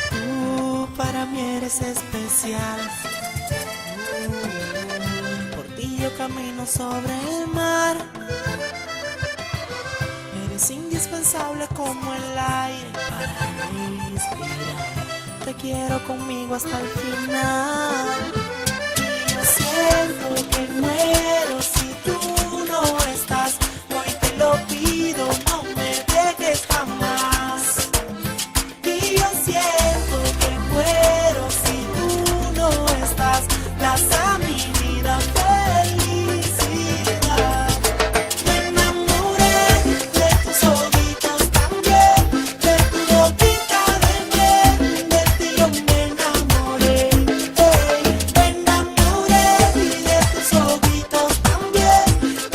Tú para mí eres especial. Por ti yo camino sobre el mar. Eres indispensable como el aire para respirar. Te quiero conmigo hasta el final. Y yo siento que muero si tú no estás. Hoy te lo pido, no me dejes jamás. Y yo siento que muero si tú no estás. Das a mi vida felicidad. Me enamoré de tus ojitos también, de tu boquita de miel, de ti yo me enamoré. Me enamoré de tus ojitos también,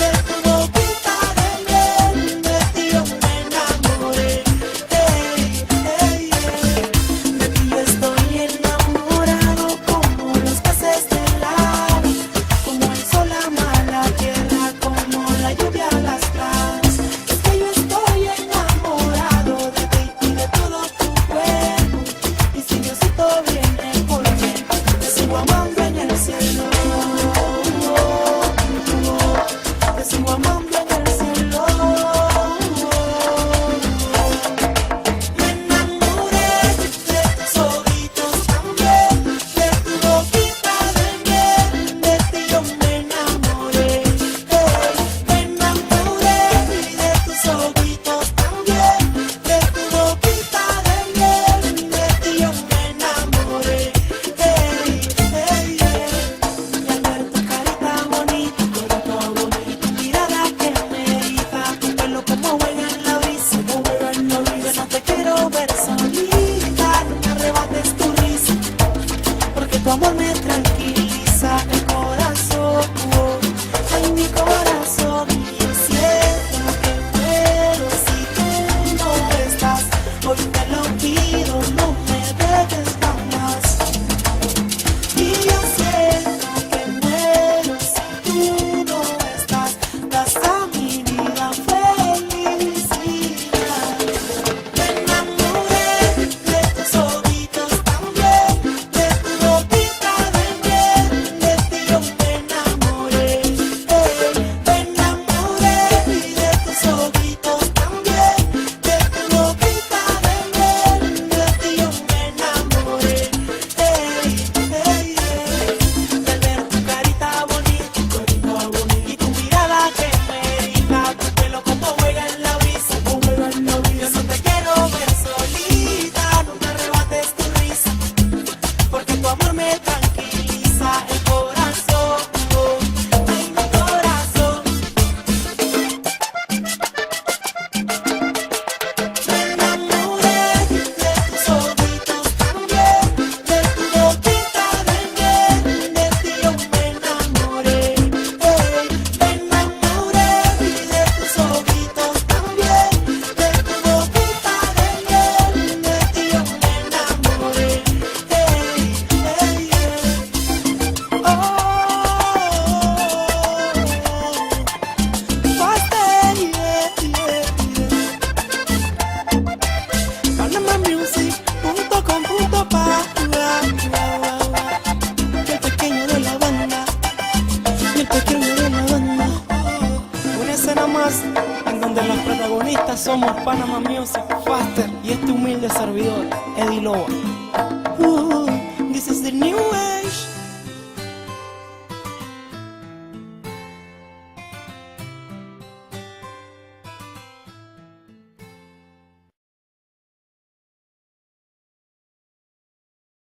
de tu boquita de miel, de ti yo me enamoré. De ti yo estoy enamorado como los peces del agua, como el sol ama la tierra, como la lluvia las flores. Es que yo estoy enamorado de ti y de todo tu cuerpo. Y si Diosito viene por mí, te sigo amando en el cielo. Te sigo amando en el cielo. Me enamoré de tus ojitos también, de tu boquita de miel, de ti yo me enamoré. Me enamoré de tus ojitos también, de tu boquita de miel, de ti yo me enamoré. Y al ver tu carita bonita, tu mirada que me irrita, tu pelo como juega en la brisa, yo no te quiero ver solita, no me arrebates tu risa, porque tu amor me tranquiliza el corazón. Ay, mi corazón, y yo siento que muero si tú no estás. Hoy te lo pido, no me dejes jamás. Y yo siento que muero si tú no estás. Das a mi vida felicidad. Me enamoré de tus ojitos también, de tu boquita de miel, de ti yo me enamoré. Me enamoré de tus ojitos también, de tu boquita de miel, de ti yo me enamoré. De ver tu carita bonita y tu mirada que me irrita, tu pelo como juega en la brisa, yo no te quiero ver solita, no me arrebates tu risa, porque tu amor me tranquiliza el corazón. Ay, mi corazón. Me enamoré de tus ojitos también, de tu boquita de miel, de ti yo me enamoré. Me enamoré de tus ojitos también, de tu boquita de miel, de ti yo me enamoré. PanamaMusic.com.pa. El pequeño de la banda, el pequeño de la banda. Una escena más en donde los protagonistas somos Panama Music, Faster y este humilde servidor, Eddie Loba. This is the new